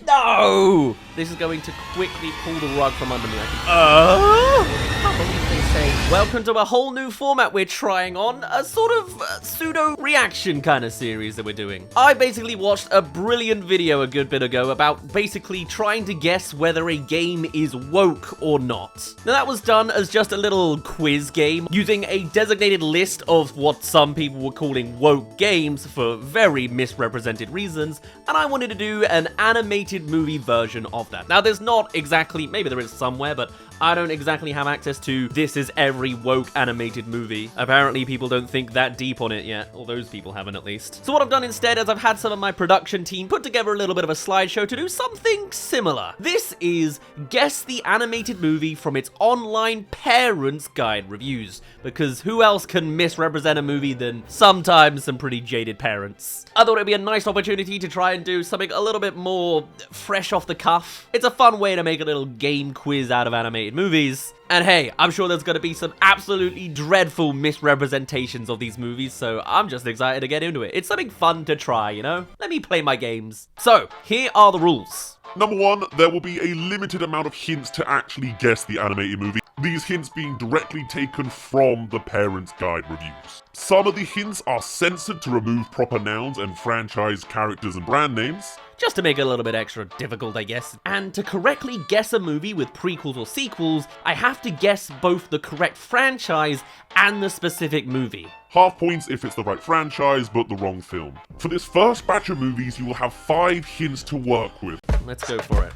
No! This is going to quickly pull the rug from under me. I can't believe they say, welcome to a whole new format we're trying on, a sort of pseudo-reaction kind of series that we're doing. I basically watched a brilliant video a good bit ago about basically trying to guess whether a game is woke or not. Now that was done as just a little quiz game using a designated list of what some people were calling woke games for very misrepresented reasons, and I wanted to do an animated movie version of that. Now there's not exactly, maybe there is somewhere, but I don't exactly have access to this is every woke animated movie. Apparently people don't think that deep on it yet, or those people haven't at least. So what I've done instead is I've had some of my production team put together a little bit of a slideshow to do something similar. This is Guess the Animated Movie from its online Parents Guide reviews, because who else can misrepresent a movie than sometimes some pretty jaded parents? I thought it'd be a nice opportunity to try and do something a little bit more fresh off the cuff. It's a fun way to make a little game quiz out of animated movies. And hey, I'm sure there's going to be some absolutely dreadful misrepresentations of these movies, so I'm just excited to get into it. It's something fun to try, you know? Let me play my games. So, here are the rules. Number 1, there will be a limited amount of hints to actually guess the animated movie. These hints being directly taken from the Parents Guide reviews. Some of the hints are censored to remove proper nouns and franchise characters and brand names. Just to make it a little bit extra difficult, I guess. And to correctly guess a movie with prequels or sequels, I have to guess both the correct franchise and the specific movie. Half points if it's the right franchise, but the wrong film. For this first batch of movies, you will have 5 hints to work with. Let's go for it.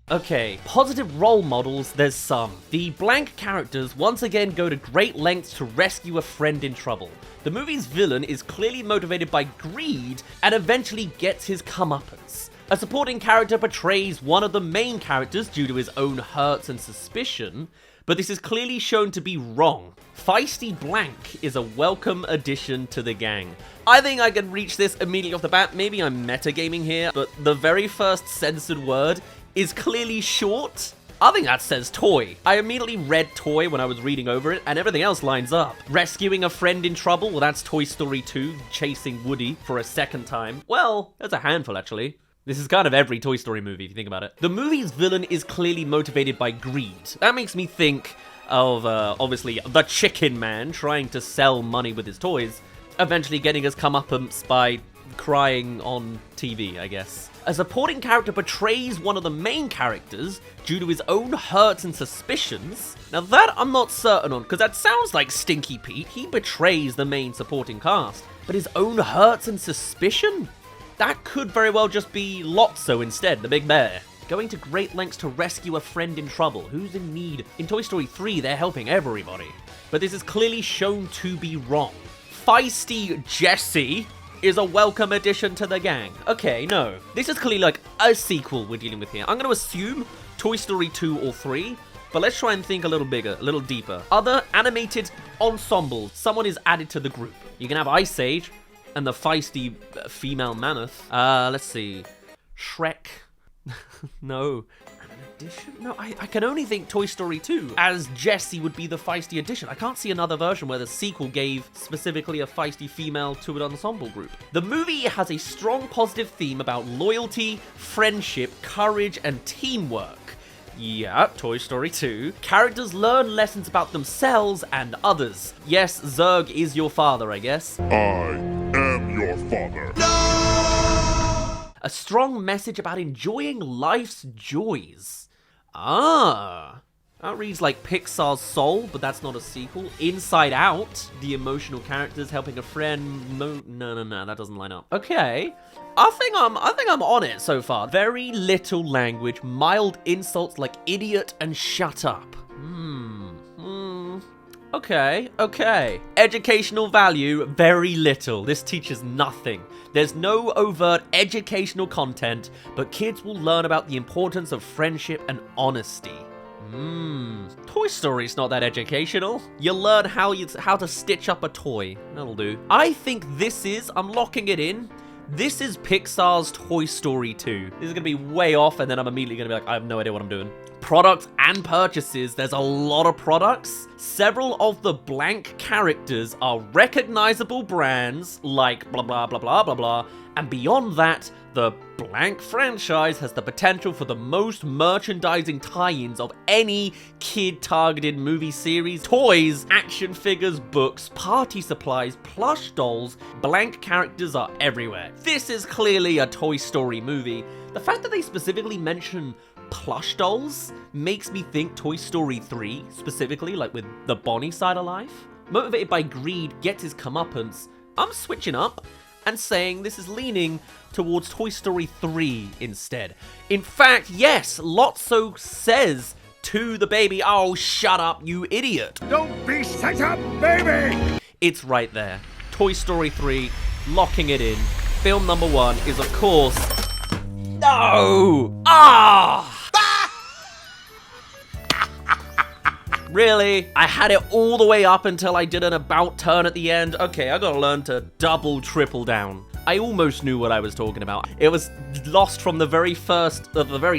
Okay, positive role models, there's some. The blank characters once again go to great lengths to rescue a friend in trouble. The movie's villain is clearly motivated by greed and eventually gets his comeuppance. A supporting character betrays one of the main characters due to his own hurts and suspicion, but this is clearly shown to be wrong. Feisty blank is a welcome addition to the gang. I think I can reach this immediately off the bat. Maybe I'm metagaming here, but the very first censored word is clearly short. I think that says toy. I immediately read toy when I was reading over it, and everything else lines up. Rescuing a friend in trouble, well that's Toy Story 2, chasing Woody for a second time. Well, there's a handful actually. This is kind of every Toy Story movie if you think about it. The movie's villain is clearly motivated by greed. That makes me think of, obviously, the Chicken Man trying to sell money with his toys, eventually getting his comeuppance by crying on TV, I guess. A supporting character betrays one of the main characters due to his own hurts and suspicions. Now that I'm not certain on, because that sounds like Stinky Pete. He betrays the main supporting cast. But his own hurts and suspicion? That could very well just be Lotso instead, the big bear. Going to great lengths to rescue a friend in trouble. Who's in need? In Toy Story 3, they're helping everybody. But this is clearly shown to be wrong. Feisty Jessie is a welcome addition to the gang. Okay, no. This is clearly like a sequel we're dealing with here. I'm going to assume Toy Story 2 or 3, but let's try and think a little bigger, a little deeper. Other animated ensembles. Someone is added to the group. You can have Ice Age and the feisty female mammoth. Let's see. Shrek. No. Addition? No, I can only think Toy Story 2, as Jessie would be the feisty addition. I can't see another version where the sequel gave specifically a feisty female to an ensemble group. The movie has a strong positive theme about loyalty, friendship, courage, and teamwork. Yeah, Toy Story 2. Characters learn lessons about themselves and others. Yes, Zurg is your father, I guess. I am your father. A strong message about enjoying life's joys. Ah, that reads like Pixar's Soul, but that's not a sequel. Inside Out, the emotional characters helping a friend. No, that doesn't line up. Okay, I think I'm on it so far. Very little language, mild insults like idiot and shut up. Okay. Educational value, very little. This teaches nothing. There's no overt educational content, but kids will learn about the importance of friendship and honesty. Toy Story's not that educational. You learn how to stitch up a toy. That'll do. I think I'm locking it in. This is Pixar's Toy Story 2. This is gonna be way off, and then I'm immediately gonna be like, I have no idea what I'm doing. Products and purchases. There's a lot of products. Several of the blank characters are recognizable brands like blah, blah, blah, blah, blah, blah. And beyond that, The blank franchise has the potential for the most merchandising tie-ins of any kid-targeted movie series. Toys, action figures, books, party supplies, plush dolls, blank characters are everywhere. This is clearly a Toy Story movie. The fact that they specifically mention plush dolls makes me think Toy Story 3, specifically, like with the Bonnie side of life. Motivated by greed, gets his comeuppance. I'm switching up and saying this is leaning towards Toy Story 3 instead. In fact, yes, Lotso says to the baby, "Oh, shut up, you idiot." Don't be set up, baby! It's right there. Toy Story 3, locking it in. Film number 1 is, of course... No! Ah! Really? I had it all the way up until I did an about turn at the end? Okay, I gotta learn to double, triple down. I almost knew what I was talking about. It was lost from the very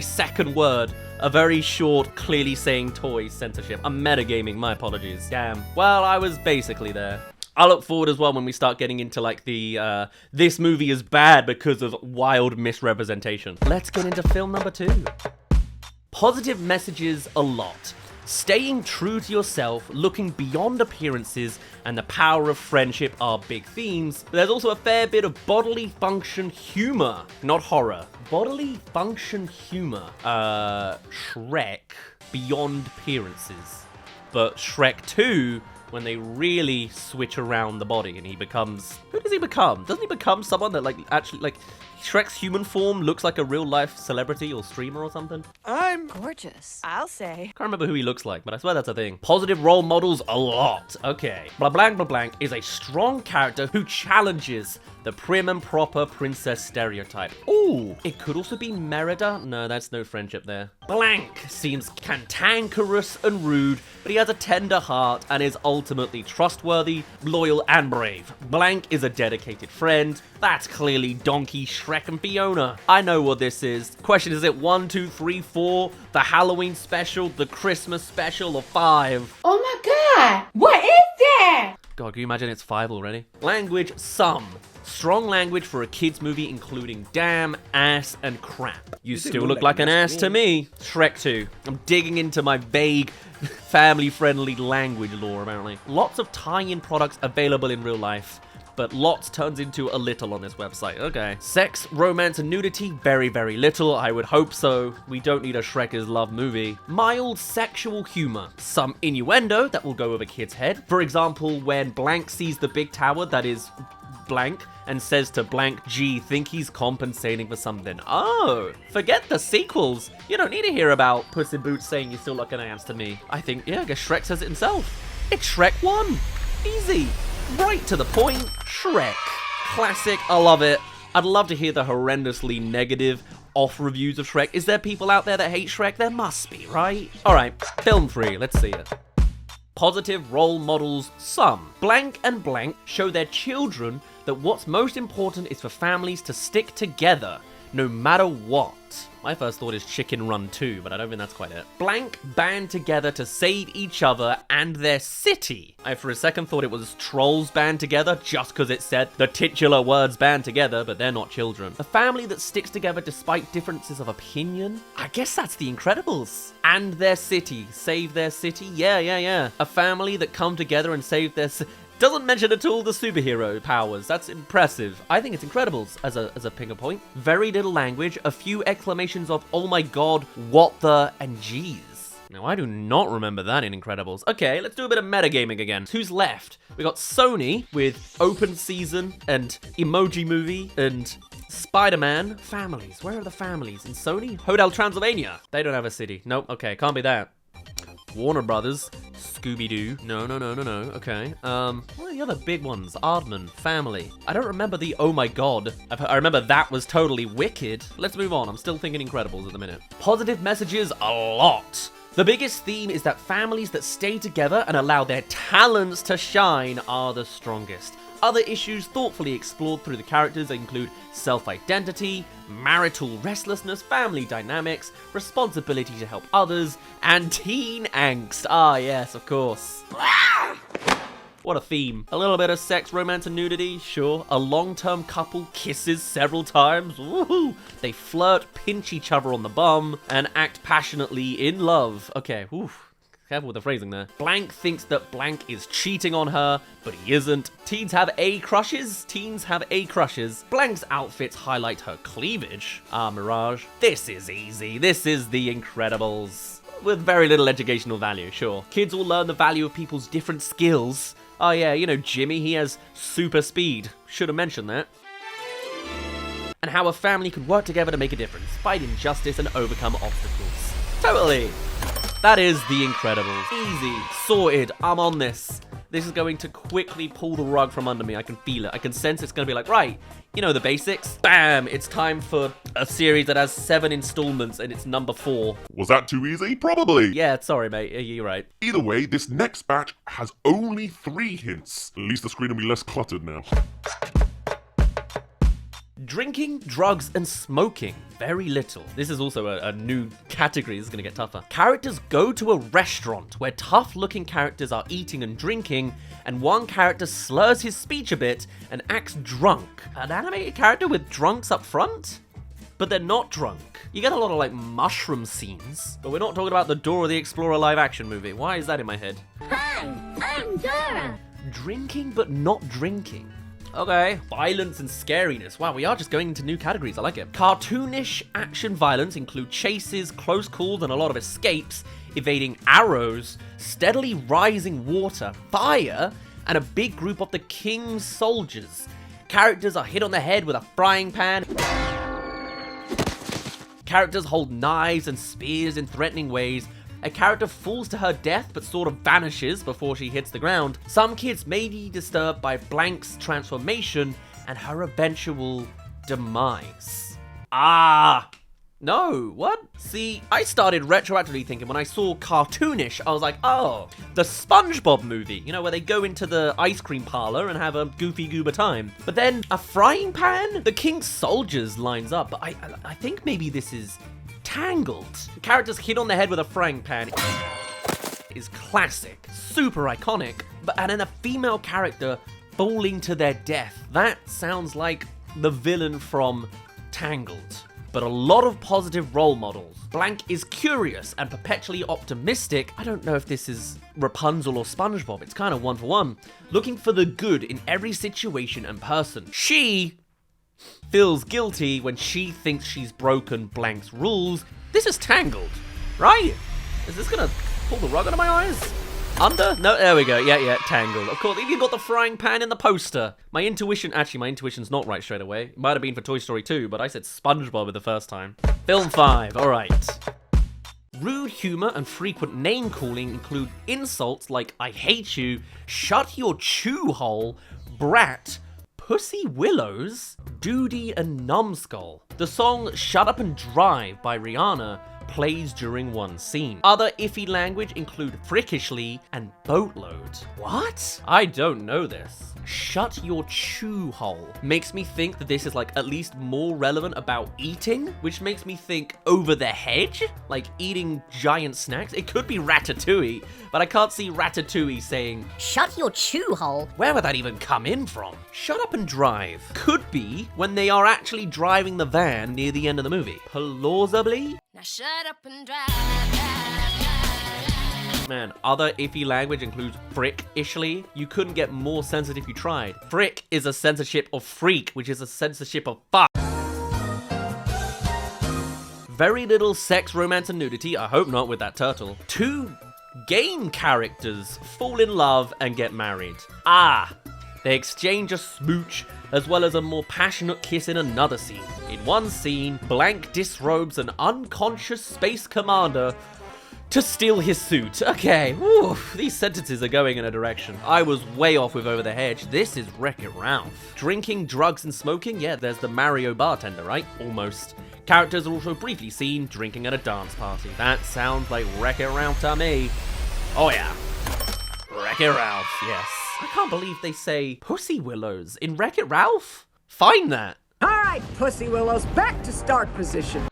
second word. A very short, clearly saying toy censorship. I'm metagaming, my apologies. Damn. Well, I was basically there. I look forward as well when we start getting into like the, this movie is bad because of wild misrepresentation. Let's get into film number 2. Positive messages a lot. Staying true to yourself, looking beyond appearances, and the power of friendship are big themes, but there's also a fair bit of bodily function humor, not horror. Bodily function humor. Shrek, beyond appearances. But Shrek 2, when they really switch around the body and he becomes... Who does he become? Doesn't he become someone that like actually like... Shrek's human form looks like a real-life celebrity or streamer or something? I'm gorgeous, I'll say. Can't remember who he looks like, but I swear that's a thing. Positive role models a lot. Okay. Blah blank blah blank is a strong character who challenges the prim and proper princess stereotype. Ooh, it could also be Merida. No, that's no friendship there. Blank seems cantankerous and rude, but he has a tender heart and is ultimately trustworthy, loyal, and brave. Blank is a dedicated friend. That's clearly Donkey, Shrek, and Fiona. I know what this is. Question, is it 1, 2, 3, 4, the Halloween special, the Christmas special, or 5? Oh my god, what is that? God, can you imagine it's 5 already? Language, some. Strong language for a kid's movie, including damn, ass, and crap. You still look like an ass to me. Shrek 2. I'm digging into my vague, family-friendly language lore, apparently. Lots of tie-in products available in real life, but lots turns into a little on this website. Okay. Sex, romance, and nudity, very, very little. I would hope so. We don't need a Shrek is Love movie. Mild sexual humor. Some innuendo that will go over kids' head. For example, when blank sees the big tower that is blank and says to blank, "Gee, think he's compensating for something." Oh, forget the sequels. You don't need to hear about Puss in Boots saying you still look an ass to me. I think, yeah, I guess Shrek says it himself. It's Shrek 1. Easy. Right to the point. Shrek. Classic. I love it. I'd love to hear the horrendously negative off reviews of Shrek. Is there people out there that hate Shrek? There must be, right? Alright, film 3. Let's see it. Positive role models, some. Blank and blank show their children that what's most important is for families to stick together, no matter what. My first thought is Chicken Run 2, but I don't think that's quite it. Blank band together to save each other and their city. I for a second thought it was trolls band together just because it said the titular words band together, but they're not children. A family that sticks together despite differences of opinion? I guess that's The Incredibles. And their city. Save their city? Yeah. A family that come together and save their city. Doesn't mention at all the superhero powers. That's impressive. I think it's Incredibles as a pinger point. Very little language, a few exclamations of "oh my god," "what the," and "geez." Now, I do not remember that in Incredibles. Okay, let's do a bit of metagaming again. Who's left? We got Sony with Open Season and Emoji Movie and Spider-Man. Families. Where are the families? In Sony? Hotel Transylvania. They don't have a city. Nope. Okay, can't be that. Warner Brothers, Scooby-Doo. No. Okay. What are the other big ones? Aardman, Family. I don't remember the oh my god. I remember that was totally wicked. Let's move on. I'm still thinking Incredibles at the minute. Positive messages, a lot. The biggest theme is that families that stay together and allow their talents to shine are the strongest. Other issues thoughtfully explored through the characters include self-identity, marital restlessness, family dynamics, responsibility to help others, and teen angst. Ah, yes, of course. What a theme. A little bit of sex, romance, and nudity, sure. A long-term couple kisses several times, woohoo. They flirt, pinch each other on the bum, and act passionately in love. Okay, oof. Careful with the phrasing there. Blank thinks that blank is cheating on her, but he isn't. Teens have A crushes. Teens have A crushes. Blank's outfits highlight her cleavage. Ah, Mirage. This is easy. This is The Incredibles. With very little educational value, sure. Kids will learn the value of people's different skills. Oh yeah, you know Jimmy, he has super speed. Should have mentioned that. And how a family can work together to make a difference, fight injustice and overcome obstacles. Totally. That is The Incredibles. Easy. Sorted. I'm on this. This is going to quickly pull the rug from under me. I can feel it. I can sense it's going to be like, right, you know the basics. Bam! It's time for a series that has 7 installments and it's number 4. Was that too easy? Probably. Yeah, sorry, mate. You're right. Either way, this next batch has only 3 hints. At least the screen will be less cluttered now. Drinking, drugs, and smoking. Very little. This is also a new category. This is going to get tougher. Characters go to a restaurant where tough-looking characters are eating and drinking, and one character slurs his speech a bit and acts drunk. An animated character with drunks up front? But they're not drunk. You get a lot of, like, mushroom scenes. But we're not talking about the Dora the Explorer live-action movie. Why is that in my head? Hi, I'm Dora. Drinking but not drinking. Okay. Violence and scariness. Wow, we are just going into new categories. I like it. Cartoonish action violence include chases, close calls, and a lot of escapes, evading arrows, steadily rising water, fire, and a big group of the king's soldiers. Characters are hit on the head with a frying pan. Characters hold knives and spears in threatening ways. A character falls to her death but sort of vanishes before she hits the ground. Some kids may be disturbed by Blank's transformation and her eventual demise. Ah! No, what? See, I started retroactively thinking when I saw cartoonish, I was like, oh, the SpongeBob movie, you know, where they go into the ice cream parlor and have a goofy goober time. But then a frying pan? The King's Soldiers lines up, but I think maybe this is Tangled. The characters hit on the head with a frying pan is classic, super iconic, and then a female character falling to their death. That sounds like the villain from Tangled. But a lot of positive role models. Blank is curious and perpetually optimistic. I don't know if this is Rapunzel or SpongeBob. It's kind of one for one. Looking for the good in every situation and person. She feels guilty when she thinks she's broken Blank's rules. This is Tangled, right? Is this gonna pull the rug out of my eyes? Under? No, there we go. Yeah, Tangled. Of course, you got the frying pan in the poster. My intuition's not right straight away. It might have been for Toy Story 2, but I said SpongeBob the first time. Film 5, alright. Rude humor and frequent name-calling include insults like I hate you, shut your chew hole, brat, Pussy Willows, Doody, and Numbskull. The song Shut Up and Drive by Rihanna plays during one scene. Other iffy language include freakishly and boatload. What? I don't know this. Shut your chew hole makes me think that this is like at least more relevant about eating, which makes me think over the hedge, like eating giant snacks. It could be Ratatouille, but I can't see Ratatouille saying, shut your chew hole. Where would that even come in from? Shut up and drive could be when they are actually driving the van near the end of the movie. Plausibly? Now shut up and drive. Man, other iffy language includes frick-ishly. You couldn't get more sensitive if you tried. Frick is a censorship of freak, which is a censorship of fuck. Very little sex, romance, and nudity. I hope not with that turtle. 2 game characters fall in love and get married. Ah, they exchange a smooch as well as a more passionate kiss in another scene. In one scene, Blank disrobes an unconscious space commander to steal his suit. Okay, whew, these sentences are going in a direction. I was way off with Over the Hedge. This is Wreck-It Ralph. Drinking, drugs, and smoking? Yeah, there's the Mario bartender, right? Almost. Characters are also briefly seen drinking at a dance party. That sounds like Wreck-It Ralph to me. Oh yeah. Wreck-It Ralph, yes. I can't believe they say Pussy Willows in Wreck-It Ralph. Find that. All right, Pussy Willows, back to start position.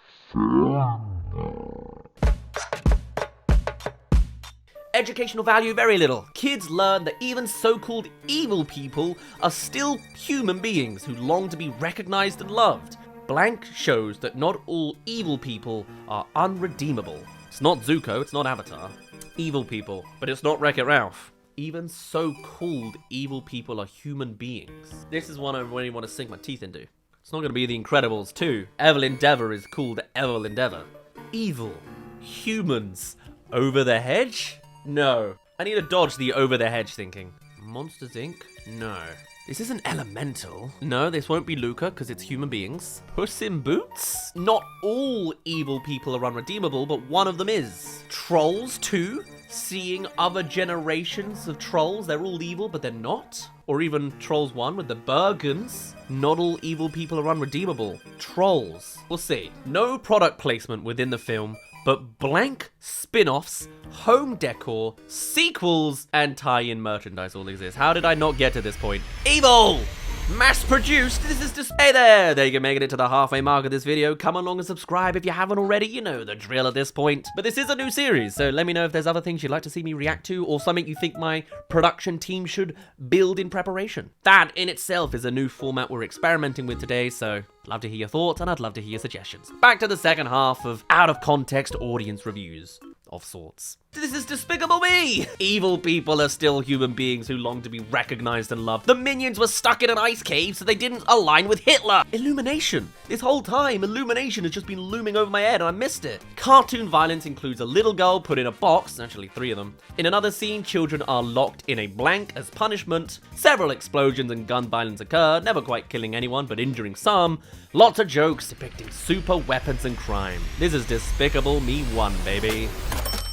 Educational value, very little. Kids learn that even so-called evil people are still human beings who long to be recognized and loved. Blank shows that not all evil people are unredeemable. It's not Zuko, it's not Avatar. Evil people, but it's not Wreck-It Ralph. Even so-called evil people are human beings. This is one I really want to sink my teeth into. It's not going to be The Incredibles 2. Evelyn Endeavor is called Evelyn Endeavor. Evil. Humans. Over the hedge? No. I need to dodge the over the hedge thinking. Monsters Inc? No. This isn't Elemental. No, this won't be Luca because it's human beings. Puss in Boots? Not all evil people are unredeemable, but one of them is. Trolls 2? Seeing other generations of trolls, they're all evil, but they're not. Or even Trolls 1 with the Bergens. Not all evil people are unredeemable. Trolls. We'll see. No product placement within the film, but blank spin-offs, home decor, sequels, and tie-in merchandise all exist. How did I not get to this point? Evil! Mass-produced, this is just... Hey there! There you go, making it to the halfway mark of this video. Come along and subscribe if you haven't already. You know the drill at this point. But this is a new series, so let me know if there's other things you'd like to see me react to, or something you think my production team should build in preparation. That in itself is a new format we're experimenting with today, so love to hear your thoughts, and I'd love to hear your suggestions. Back to the second half of out-of-context audience reviews. Of sorts. This is Despicable Me! Evil people are still human beings who long to be recognized and loved. The minions were stuck in an ice cave, so they didn't align with Hitler. Illumination. This whole time, Illumination has just been looming over my head and I missed it. Cartoon violence includes a little girl put in a box, actually 3 of them. In another scene, children are locked in a blank as punishment. Several explosions and gun violence occur, never quite killing anyone, but injuring some. Lots of jokes depicting super weapons and crime. This is Despicable Me 1, baby.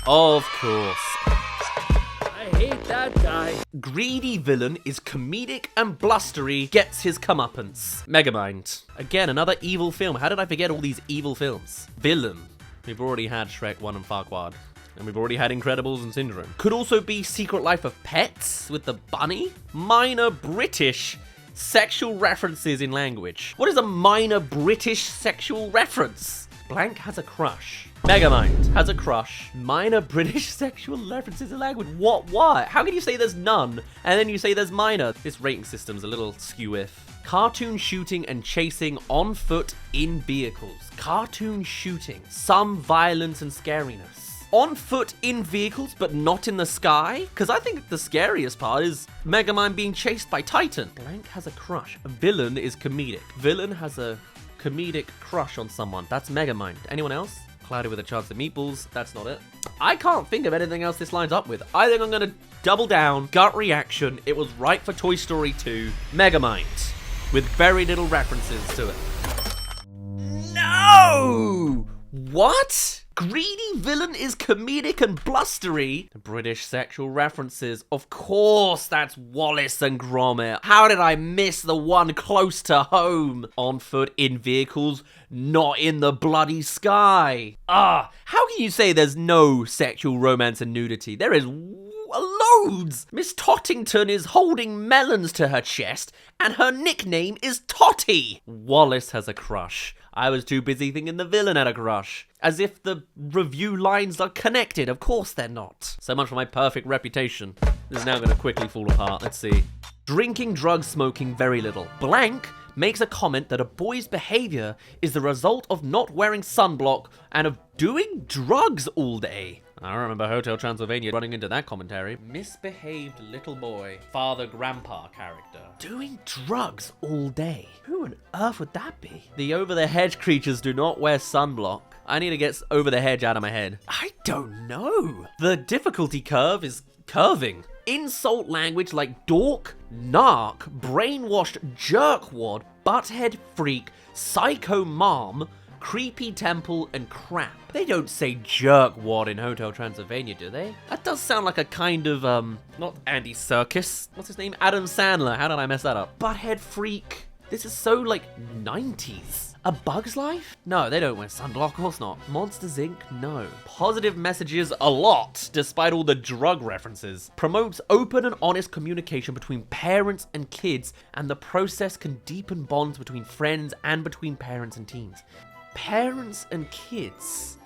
Of course. I hate that guy. Greedy villain is comedic and blustery, gets his comeuppance. Megamind. Again, another evil film. How did I forget all these evil films? Villain. We've already had Shrek 1 and Farquaad. And we've already had Incredibles and Syndrome. Could also be Secret Life of Pets with the bunny. Minor British sexual references in language. What is a minor British sexual reference? Blank has a crush. Megamind has a crush. Minor British sexual references in language. What? How can you say there's none and then you say there's minor? This rating system's a little skew-if. Cartoon shooting and chasing on foot in vehicles. Cartoon shooting. Some violence and scariness. On foot in vehicles, but not in the sky? Because I think the scariest part is Megamind being chased by Titan. Blank has a crush. A villain is comedic. Villain has a comedic crush on someone. That's Megamind. Anyone else? Cloudy with a Chance of Meatballs. That's not it. I can't think of anything else this lines up with. I think I'm going to double down. Gut reaction. It was right for Toy Story 2. Megamind. With very little references to it. No! What? Greedy villain is comedic and blustery. British sexual references. Of course, that's Wallace and Gromit. How did I miss the one close to home? On foot in vehicles, not in the bloody sky. How can you say there's no sexual romance and nudity? There is loads. Miss Tottington is holding melons to her chest, and her nickname is Totty. Wallace has a crush. I was too busy thinking the villain had a crush. As if the review lines are connected. Of course they're not. So much for my perfect reputation. This is now going to quickly fall apart. Let's see. Drinking, drugs, smoking, very little. Blank makes a comment that a boy's behavior is the result of not wearing sunblock and of doing drugs all day. I remember Hotel Transylvania running into that commentary. Misbehaved little boy, father grandpa character. Doing drugs all day. Who on earth would that be? The over-the-hedge creatures do not wear sunblock. I need to get over the hedge out of my head. I don't know. The difficulty curve is curving. Insult language like dork, narc, brainwashed jerkwad, butthead freak, psycho mom, creepy temple, and crap. They don't say jerkwad in Hotel Transylvania, do they? That does sound like a kind of, not Andy Serkis. What's his name? Adam Sandler. How did I mess that up? Butthead freak. This is so, like, 90s. A Bug's Life? No, they don't wear sunblock, of course not. Monsters Inc? No. Positive messages a lot, despite all the drug references. Promotes open and honest communication between parents and kids, and the process can deepen bonds between friends and between parents and teens. Parents and kids.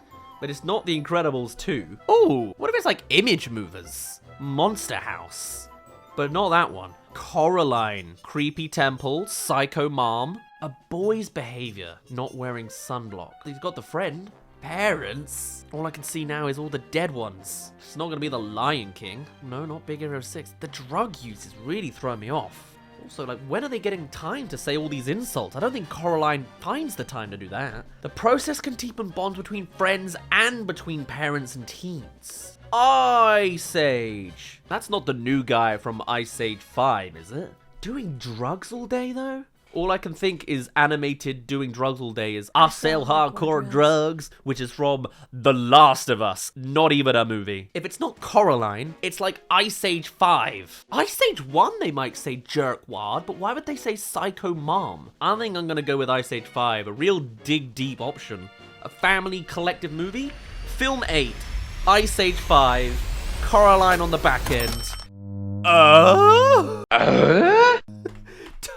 but it's not The Incredibles 2. Oh, what if it's like Image Movers? Monster House. But not that one. Coraline. Creepy Temple. Psycho Mom. A boy's behavior. Not wearing sunblock. He's got the friend. Parents? All I can see now is all the dead ones. It's not gonna be the Lion King. No, not Big Hero 6. The drug use is really throwing me off. Also, like, when are they getting time to say all these insults? I don't think Coraline finds the time to do that. The process can deepen bonds between friends and between parents and teens. Ice Age. That's not the new guy from Ice Age 5, is it? Doing drugs all day, though? All I can think is animated doing drugs all day is I sell hardcore drugs, which is from The Last of Us, not even a movie. If it's not Coraline, it's like Ice Age 5. Ice Age 1 they might say jerkwad, but why would they say Psycho Mom? I think I'm gonna go with Ice Age 5, a real dig deep option. A family collective movie? Film 8, Ice Age 5, Coraline on the back end.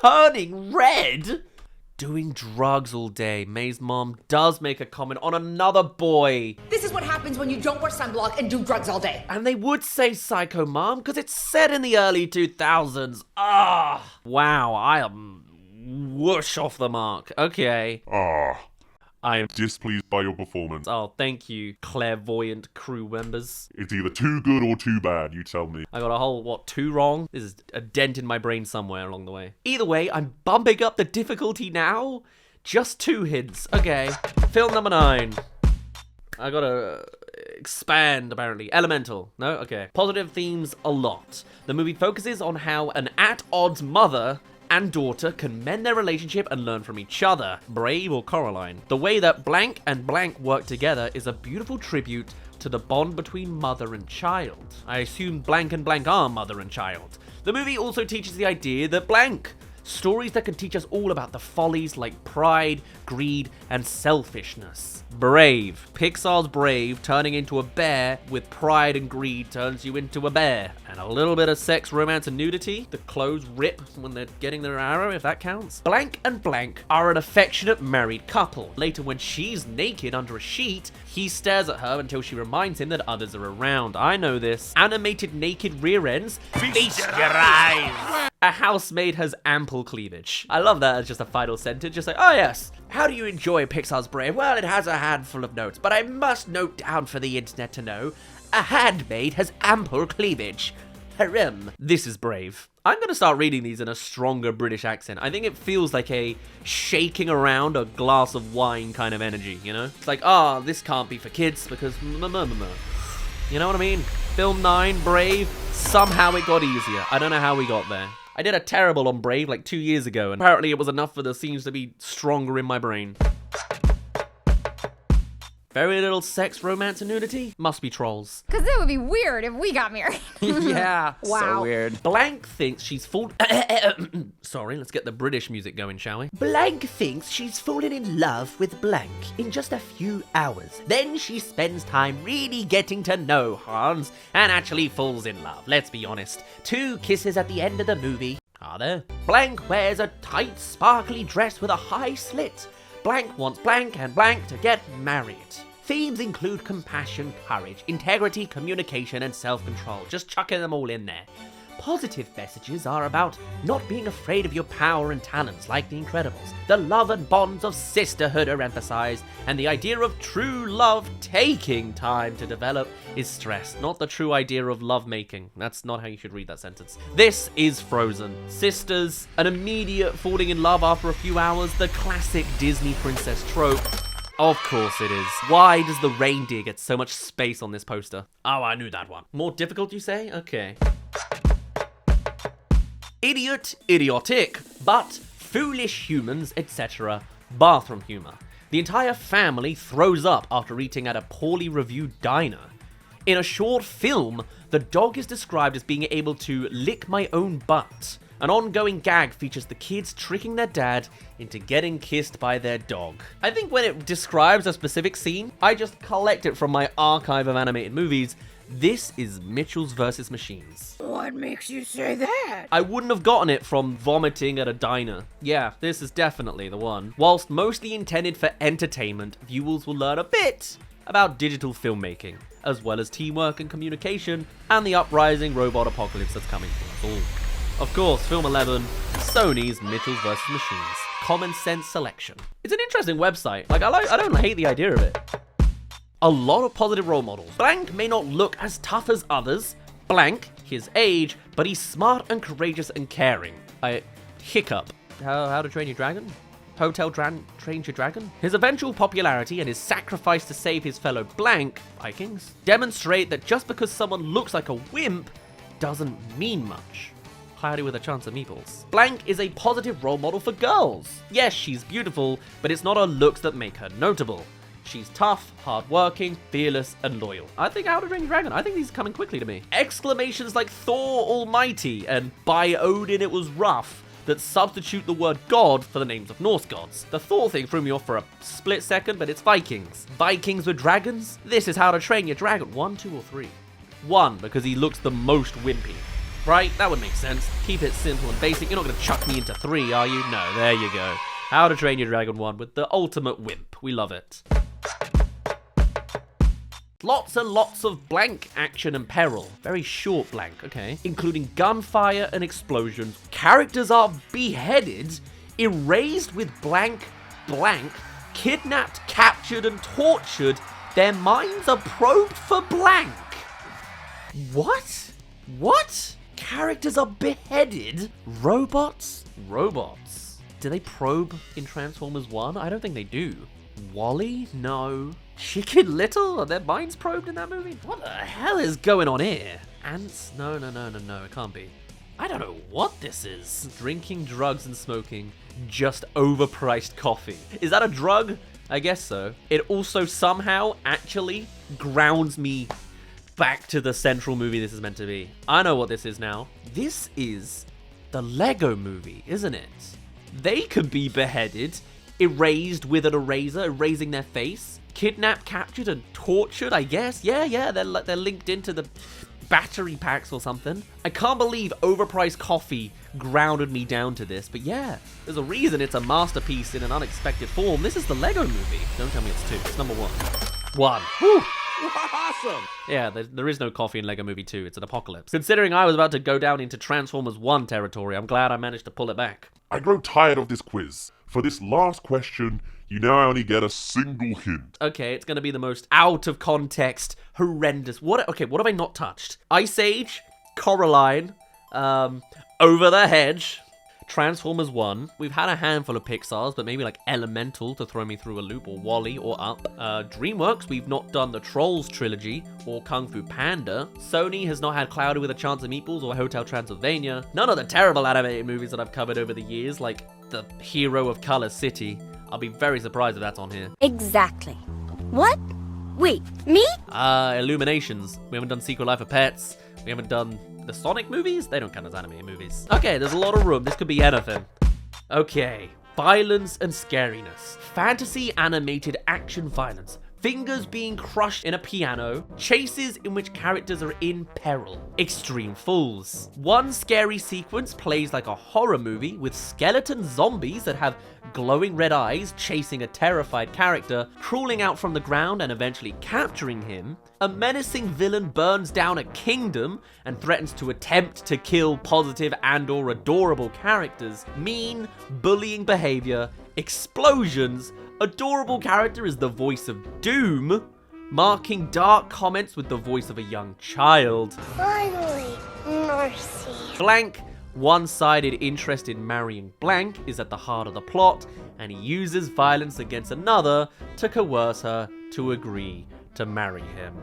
Turning red? Doing drugs all day. May's mom does make a comment on another boy. This is what happens when you don't wear sunblock and do drugs all day. And they would say Psycho Mom because it's set in the early 2000s. Ah, wow, I am whoosh off the mark. Okay. I am Displeased by your performance. Oh, thank you, clairvoyant crew members. It's either too good or too bad, you tell me. I got a whole, 2 wrong? This is a dent in my brain somewhere along the way. Either way, I'm bumping up the difficulty now. Just 2 hints. Okay. Film number 9. I gotta expand, apparently. Elemental. No? Okay. Positive themes a lot. The movie focuses on how an at-odds mother and daughter can mend their relationship and learn from each other. Brave or Coraline? The way that blank and blank work together is a beautiful tribute to the bond between mother and child. I assume blank and blank are mother and child. The movie also teaches the idea that blank. Stories that can teach us all about the follies like pride, greed, and selfishness. Brave. Pixar's Brave turning into a bear with pride and greed turns you into a bear. And a little bit of sex, romance, and nudity. The clothes rip when they're getting their arrow, if that counts. Blank and blank are an affectionate married couple. Later, when she's naked under a sheet, he stares at her until she reminds him that others are around. I know this. Animated naked rear ends. Feast your eyes! A housemaid has ample cleavage. I love that as just a final sentence. Just like, oh yes. How do you enjoy Pixar's Brave? Well, it has a handful of notes, but I must note down for the internet to know, a handmaid has ample cleavage. Harem. This is Brave. I'm going to start reading these in a stronger British accent. I think it feels like a shaking around a glass of wine kind of energy, you know? It's like, this can't be for kids because you know what I mean? Film 9, Brave, somehow it got easier. I don't know how we got there. I did a terrible on Brave like 2 years ago, and apparently it was enough for the scenes to be stronger in my brain. Very little sex, romance, and nudity? Must be trolls. Because it would be weird if we got married. Yeah. Wow. So weird. Blank thinks she's Sorry, let's get the British music going, shall we? Blank thinks she's fallen in love with blank in just a few hours. Then she spends time really getting to know Hans and actually falls in love. Let's be honest. 2 kisses at the end of the movie. Are there? Blank wears a tight, sparkly dress with a high slit. Blank wants blank and blank to get married. Themes include compassion, courage, integrity, communication, and self-control. Just chucking them all in there. Positive messages are about not being afraid of your power and talents like The Incredibles. The love and bonds of sisterhood are emphasized, and the idea of true love taking time to develop is stressed, not the true idea of love making. That's not how you should read that sentence. This is Frozen. Sisters, an immediate falling in love after a few hours, the classic Disney princess trope. Of course it is. Why does the reindeer get so much space on this poster? Oh, I knew that one. More difficult, you say? Okay. Idiot, idiotic, but foolish humans, etc. Bathroom humor. The entire family throws up after eating at a poorly reviewed diner. In a short film, the dog is described as being able to lick my own butt. An ongoing gag features the kids tricking their dad into getting kissed by their dog. I think when it describes a specific scene, I just collect it from my archive of animated movies. This is Mitchell's vs. Machines. What makes you say that? I wouldn't have gotten it from vomiting at a diner. Yeah, this is definitely the one. Whilst mostly intended for entertainment, viewers will learn a bit about digital filmmaking, as well as teamwork and communication, and the uprising robot apocalypse that's coming for us all. Of course, film 11, Sony's Mitchells vs. Machines. Common sense selection. It's an interesting website. I don't hate the idea of it. A lot of positive role models. Blank may not look as tough as others. Blank, his age, but he's smart and courageous and caring. Hiccup. How to Train Your Dragon? Trains Your Dragon? His eventual popularity and his sacrifice to save his fellow blank Vikings demonstrate that just because someone looks like a wimp doesn't mean much. Cloudy with a Chance of Meeples. Blank is a positive role model for girls. Yes, she's beautiful, but it's not her looks that make her notable. She's tough, hardworking, fearless, and loyal. I think How to Train Your Dragon, I think these are coming quickly to me. Exclamations like Thor Almighty and By Odin It Was Rough that substitute the word God for the names of Norse gods. The Thor thing threw me off for a split second, but it's Vikings. Vikings with dragons? This is How to Train Your Dragon. 1, 2, or 3? 1, because he looks the most wimpy. Right? That would make sense. Keep it simple and basic. You're not going to chuck me into 3, are you? No, there you go. How to Train Your Dragon 1 with the ultimate wimp. We love it. Lots and lots of blank action and peril. Very short blank, okay. Including gunfire and explosions. Characters are beheaded, erased with blank, kidnapped, captured, and tortured. Their minds are probed for blank. What? What? Characters are beheaded? Robots? Do they probe in Transformers 1? I don't think they do. Wall-E? No. Chicken Little? Are their minds probed in that movie? What the hell is going on here? Ants? No, it can't be. I don't know what this is. Drinking, drugs, and smoking. Just overpriced coffee. Is that a drug? I guess so. It also somehow actually grounds me back to the central movie this is meant to be. I know what this is now. This is the Lego movie, isn't it? They could be beheaded, erased with an eraser, erasing their face, kidnapped, captured, and tortured, I guess. Yeah, they're linked into the battery packs or something. I can't believe overpriced coffee grounded me down to this, but yeah, there's a reason it's a masterpiece in an unexpected form. This is the Lego movie. Don't tell me it's 2. It's number 1. 1. Whew. Awesome! Yeah, there is no coffee in Lego Movie 2. It's an apocalypse. Considering I was about to go down into Transformers 1 territory, I'm glad I managed to pull it back. I grow tired of this quiz. For this last question, you now only get a single hint. Okay, it's gonna be the most out of context, horrendous. What have I not touched? Ice Age, Coraline, Over the Hedge, Transformers 1. We've had a handful of Pixars, but maybe like Elemental to throw me through a loop, or Wall-E, or Up. DreamWorks, we've not done the Trolls trilogy, or Kung Fu Panda. Sony has not had Cloudy with a Chance of Meatballs, or Hotel Transylvania. None of the terrible animated movies that I've covered over the years, like the Hero of Color City. I'll be very surprised if that's on here. Exactly. What? Wait, me? Illuminations. We haven't done Secret Life of Pets. We haven't done the Sonic movies? They don't count as animated movies. Okay, there's a lot of room. This could be anything. Okay. Violence and scariness. Fantasy animated action violence. Fingers being crushed in a piano. Chases in which characters are in peril. Extreme Fools. One scary sequence plays like a horror movie with skeleton zombies that have glowing red eyes chasing a terrified character, crawling out from the ground and eventually capturing him. A menacing villain burns down a kingdom and threatens to attempt to kill positive and/or adorable characters. Mean, bullying behavior, explosions. Adorable character is the voice of doom, marking dark comments with the voice of a young child. Finally, mercy. Blank, one-sided interest in marrying blank is at the heart of the plot, and he uses violence against another to coerce her to agree to marry him.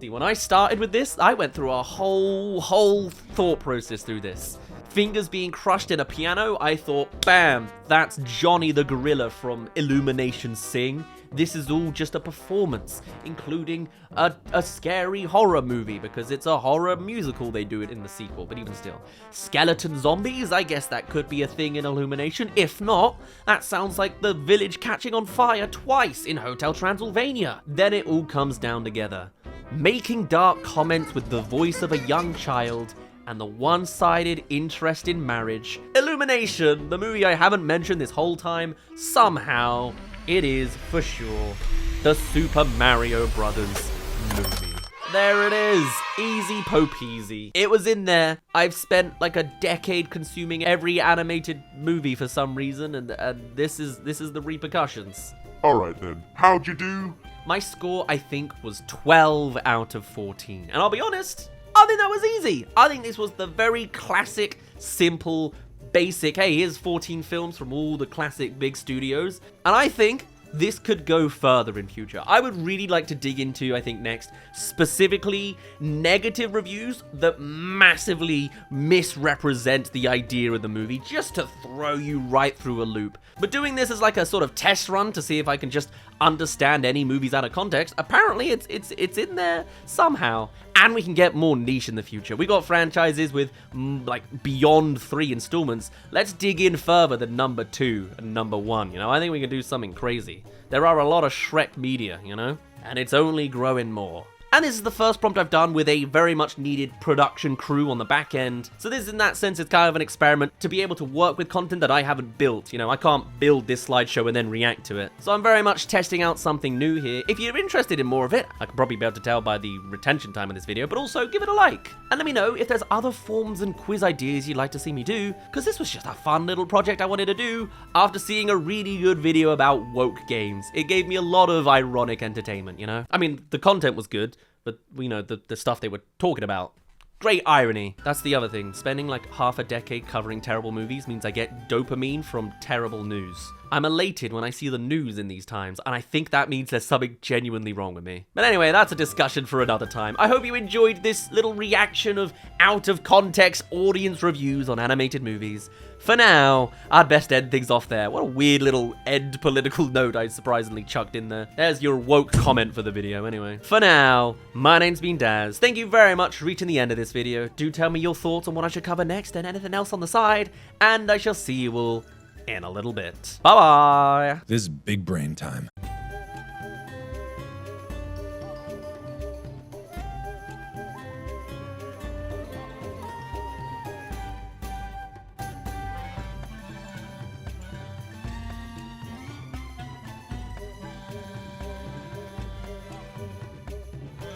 See, when I started with this, I went through a whole thought process through this. Fingers being crushed in a piano, I thought, bam, that's Johnny the Gorilla from Illumination Sing. This is all just a performance, including a scary horror movie, because it's a horror musical. They do it in the sequel, but even still. Skeleton zombies, I guess that could be a thing in Illumination. If not, that sounds like the village catching on fire twice in Hotel Transylvania. Then it all comes down together. Making dark comments with the voice of a young child, and the one-sided interest in marriage. Illumination, the movie I haven't mentioned this whole time, somehow it is for sure. the Super Mario Brothers movie. There it is, easy po peasy. It was in there. I've spent like a decade consuming every animated movie for some reason, and this is the repercussions. Alright then, how'd you do? My score, I think, was 12 out of 14. And I'll be honest, I think that was easy. I think this was the very classic, simple, basic, hey, here's 14 films from all the classic big studios. And I think this could go further in future. I would really like to dig into, I think next, specifically negative reviews that massively misrepresent the idea of the movie, just to throw you right through a loop. But doing this as like a sort of test run to see if I can just understand any movies out of context, apparently it's in there somehow. And we can get more niche in the future. We got franchises with like beyond 3 installments. Let's dig in further than number 2 and number 1, you know? I think we can do something crazy. There are a lot of Shrek media, you know? And it's only growing more. And this is the first prompt I've done with a very much needed production crew on the back end. So this, in that sense, is kind of an experiment to be able to work with content that I haven't built. You know, I can't build this slideshow and then react to it. So I'm very much testing out something new here. If you're interested in more of it, I can probably be able to tell by the retention time of this video, but also give it a like. And let me know if there's other forms and quiz ideas you'd like to see me do, because this was just a fun little project I wanted to do after seeing a really good video about woke games. It gave me a lot of ironic entertainment, you know? I mean, the content was good, but, you know, the stuff they were talking about. Great irony. That's the other thing. Spending like half a decade covering terrible movies means I get dopamine from terrible news. I'm elated when I see the news in these times, and I think that means there's something genuinely wrong with me. But anyway, that's a discussion for another time. I hope you enjoyed this little reaction of out-of-context audience reviews on animated movies. For now, I'd best end things off there. What a weird little end political note I surprisingly chucked in there. There's your woke comment for the video anyway. For now, my name's been Daz. Thank you very much for reaching the end of this video. Do tell me your thoughts on what I should cover next and anything else on the side, and I shall see you all in a little bit. Bye-bye! This is big brain time.